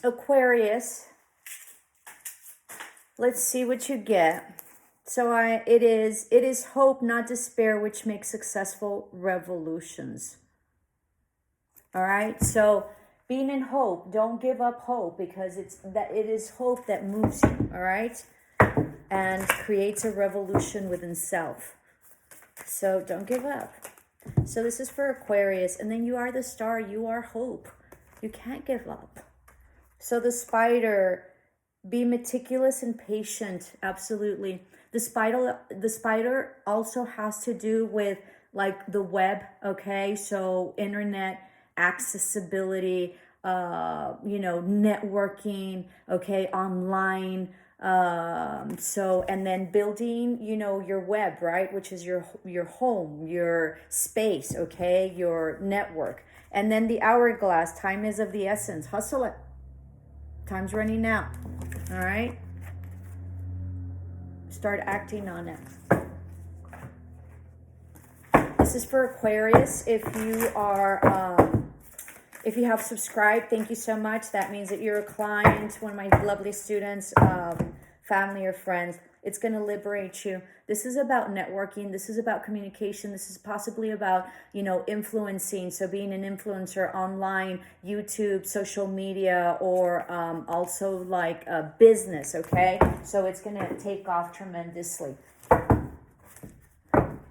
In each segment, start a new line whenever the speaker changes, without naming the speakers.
Aquarius, let's see what you get. So it is hope, not despair, which makes successful revolutions. All right. So being in hope, don't give up hope, because it is hope that moves you. All right. And creates a revolution within self. So don't give up. So this is for Aquarius. And then you are the star. You are hope. You can't give up. So the spider, be meticulous and patient. Absolutely. The spider also has to do with like the web. Okay. So internet accessibility, networking. Okay. Online. And then building, your web, right? Which is your home, your space. Okay. Your network. And then the hourglass, time is of the essence. Hustle it. Time's running out. All right. Start acting on it. This is for Aquarius. If you have subscribed, thank you so much. That means that you're a client, one of my lovely students, family or friends. It's going to liberate you. This is about networking. This is about communication. This is possibly about, influencing. So being an influencer online, YouTube, social media, or also like a business, okay? So it's going to take off tremendously.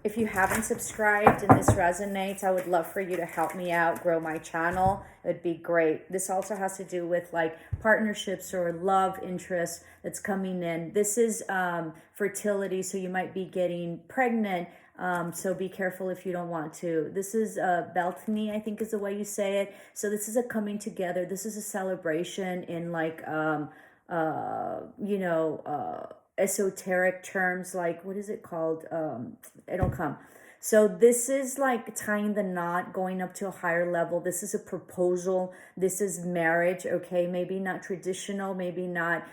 If you haven't subscribed and this resonates, I would love for you to help me out, grow my channel. It would be great. This also has to do with like partnerships or love interest that's coming in. This is fertility, so you might be getting pregnant. So be careful if you don't want to. This is Beltany, I think is the way you say it. So this is a coming together. This is a celebration in like, esoteric terms, like what is it called? It'll come. So this is like tying the knot, going up to a higher level. This is a proposal. This is marriage. Okay, maybe not traditional, maybe not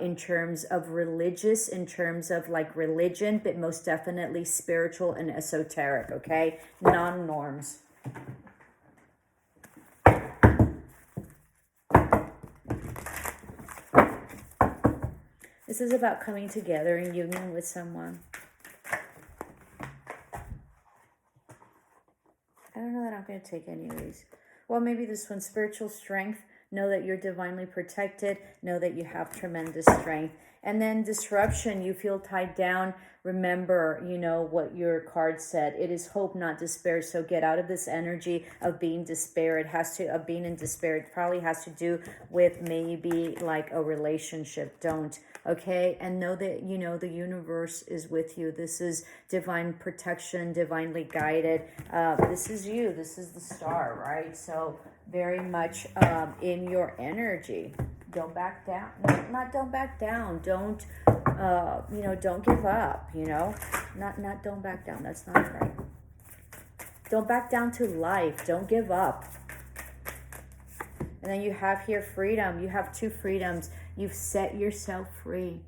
in terms of religious, in terms of like religion, but most definitely spiritual and esoteric. Okay, non-norms. This is about coming together in union with someone. I don't know that I'm going to take any of these. Well, maybe this one, spiritual strength. Know that you're divinely protected. Know that you have tremendous strength. And then disruption, you feel tied down. Remember, what your card said. It is hope, not despair. So get out of this energy of being despair. Of being in despair. It probably has to do with maybe like a relationship. Don't. Okay. And know that, the universe is with you. This is divine protection, divinely guided. This is you. This is the star, right? So very much in your energy. Don't back down. Not don't back down. Don't, don't give up, Not don't back down. That's not right. Don't back down to life. Don't give up. And then you have here freedom. You have two freedoms. You've set yourself free.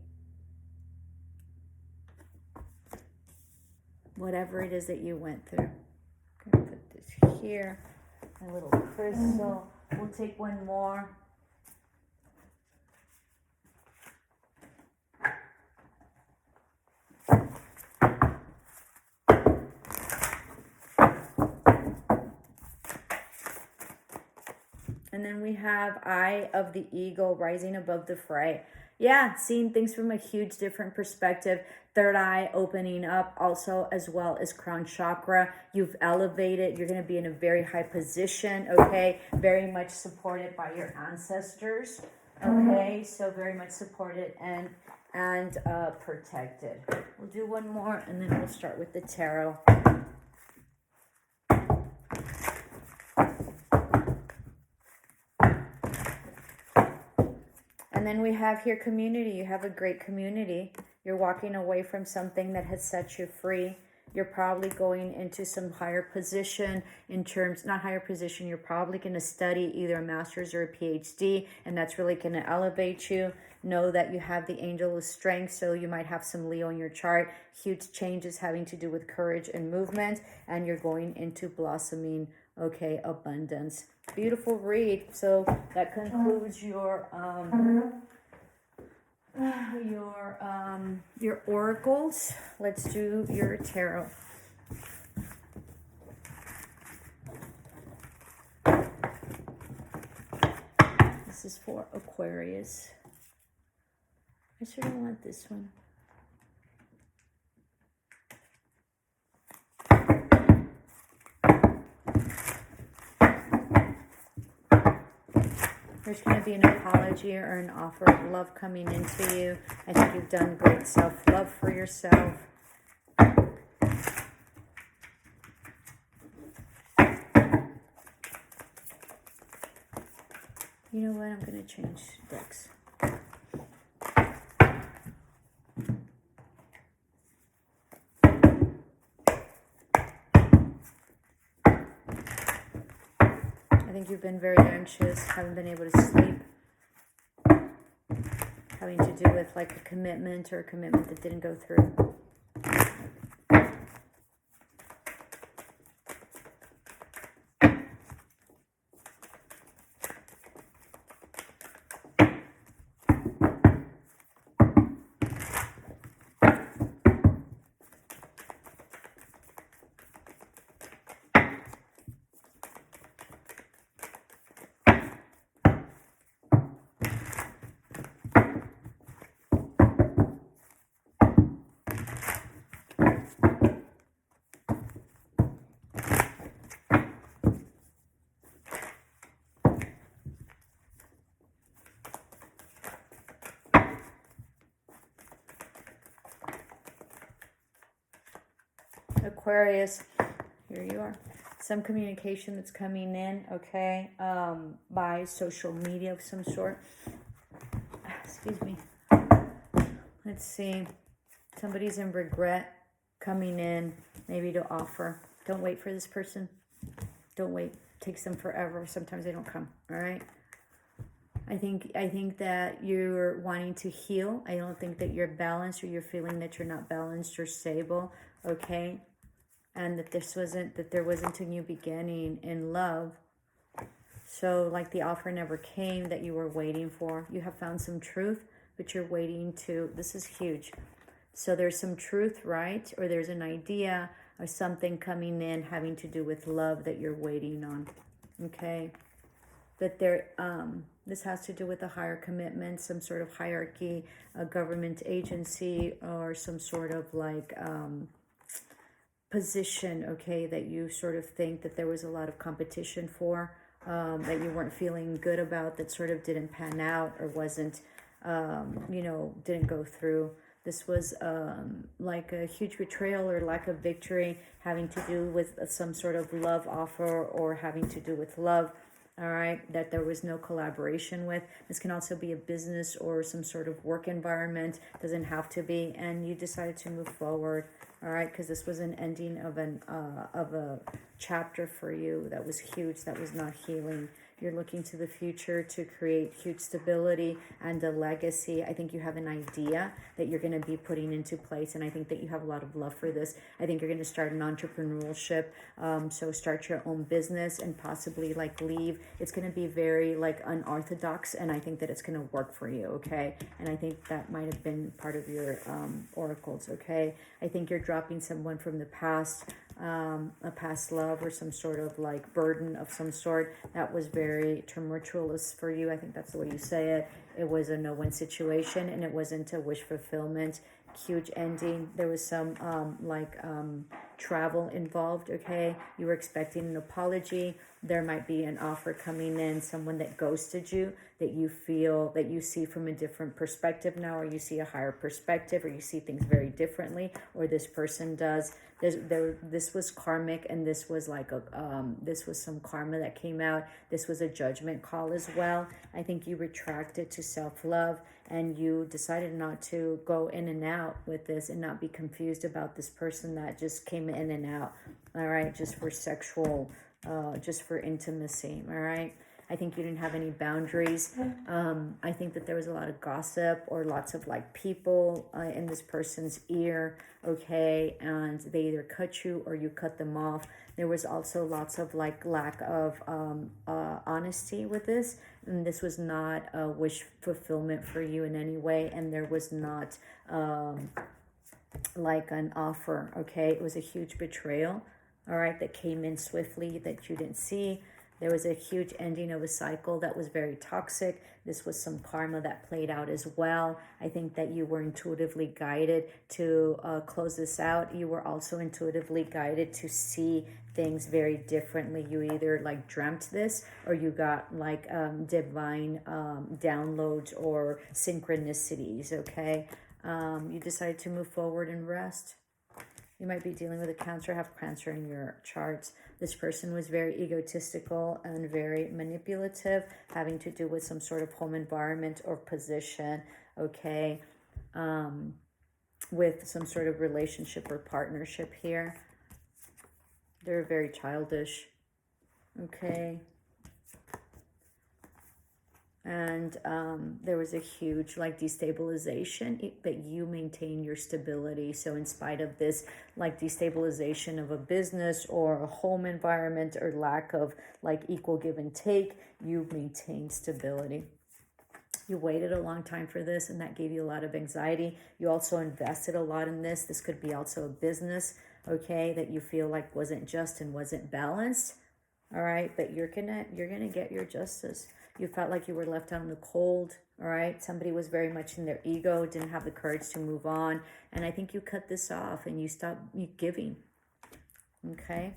Whatever it is that you went through. I'm going to put this here. My little crystal. We'll take one more. And then we have Eye of the Eagle, rising above the fray. Yeah, seeing things from a huge different perspective. Third eye opening up also, as well as crown chakra. You've elevated. You're going to be in a very high position, okay? Very much supported by your ancestors, okay? So very much supported and protected. We'll do one more, and then we'll start with the tarot. And then we have here community. You have a great community. You're walking away from something that has set you free. You're probably going into some higher position in terms, not higher position, you're probably going to study either a master's or a PhD, and that's really going to elevate you. Know that you have the angel of strength, so you might have some Leo in your chart. Huge changes having to do with courage and movement, and you're going into blossoming, okay, abundance. Beautiful read. So that concludes your oracles. Let's do your tarot. This is for Aquarius. I sort of want this one. There's going to be an apology or an offer of love coming into you. I think you've done great self-love for yourself. You know what? I'm going to change decks. I think you've been very anxious, haven't been able to sleep, having to do with like a commitment or a commitment that didn't go through. Aquarius, here you are. Some communication that's coming in, okay, by social media of some sort. Excuse me. Let's see. Somebody's in regret coming in, maybe to offer. Don't wait for this person. Don't wait. It takes them forever. Sometimes they don't come, all right? I think that you're wanting to heal. I don't think that you're balanced, or you're feeling that you're not balanced or stable, okay? And that there wasn't a new beginning in love. So like the offer never came that you were waiting for. You have found some truth, but you're waiting to, this is huge. So there's some truth, right? Or there's an idea or something coming in having to do with love that you're waiting on, okay? That this has to do with a higher commitment, some sort of hierarchy, a government agency, or some sort of like position, okay, that you sort of think that there was a lot of competition for, that you weren't feeling good about, that sort of didn't pan out or wasn't, didn't go through. This was like a huge betrayal or lack of victory having to do with some sort of love offer or having to do with love, all right, that there was no collaboration with. This can also be a business or some sort of work environment, doesn't have to be, and you decided to move forward, all right, because this was an ending of a chapter for you that was huge, that was not healing. You're looking to the future to create huge stability and a legacy. I think you have an idea that you're going to be putting into place, and I think that you have a lot of love for this. I think you're going to start an entrepreneurship, so start your own business and possibly like leave. It's going to be very like unorthodox, and I think that it's going to work for you, okay? And I think that might have been part of your oracles, okay? I think you're dropping someone from the past, a past love or some sort of like burden of some sort that was very tumultuous for you. I think that's the way you say it. It was a no-win situation, and it wasn't a wish fulfillment. Huge ending. There was some travel involved, okay? You were expecting an apology. There might be an offer coming in, someone that ghosted you, that you feel that you see from a different perspective now, or you see a higher perspective, or you see things very differently, or this person does. This was karmic, and this was like this was some karma that came out. This was a judgment call as well. I think you retracted to self-love, and you decided not to go in and out with this and not be confused about this person that just came in and out, all right, just for sexual, just for intimacy, all right? I think you didn't have any boundaries. I think that there was a lot of gossip or lots of like people in this person's ear, okay, and they either cut you or you cut them off. There was also lots of like lack of honesty with this, and this was not a wish fulfillment for you in any way, and there was not like an offer, okay? It was a huge betrayal, all right, that came in swiftly that you didn't see. There was a huge ending of a cycle that was very toxic. This was some karma that played out as well. I think that you were intuitively guided to close this out. You were also intuitively guided to see things very differently. You either like dreamt this or you got like divine downloads or synchronicities, okay? You decided to move forward and rest. You might be dealing with a Cancer, have Cancer in your charts. This person was very egotistical and very manipulative, having to do with some sort of home environment or position, okay? With some sort of relationship or partnership here. They're very childish, okay? And there was a huge like destabilization, but you maintain your stability. So in spite of this like destabilization of a business or a home environment or lack of like equal give and take, you maintain stability. You waited a long time for this, and that gave you a lot of anxiety. You also invested a lot in this. This could be also a business, okay, that you feel like wasn't just and wasn't balanced. All right, but you're gonna get your justice. You felt like you were left out in the cold, all right? Somebody was very much in their ego, didn't have the courage to move on. And I think you cut this off and you stopped giving, okay?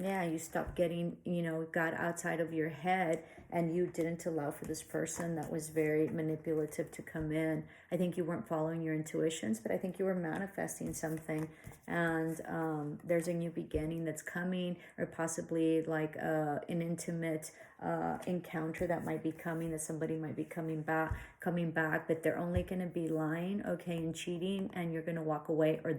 Yeah, you stopped getting, got outside of your head, and you didn't allow for this person that was very manipulative to come in. I think you weren't following your intuitions, but I think you were manifesting something. And there's a new beginning that's coming, or possibly like an intimate encounter that might be coming, that somebody might be coming back, but they're only going to be lying, okay, and cheating, and you're going to walk away, or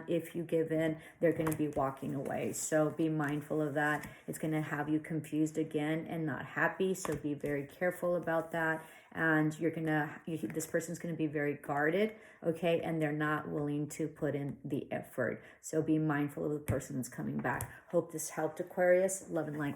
if you give in, they're going to be walking away. So be mindful of that. It's going to have you confused again and not happy, so be very careful about that. And this person's going to be very guarded, okay, and they're not willing to put in the effort. So be mindful of the person that's coming back. Hope this helped, Aquarius. Love and light.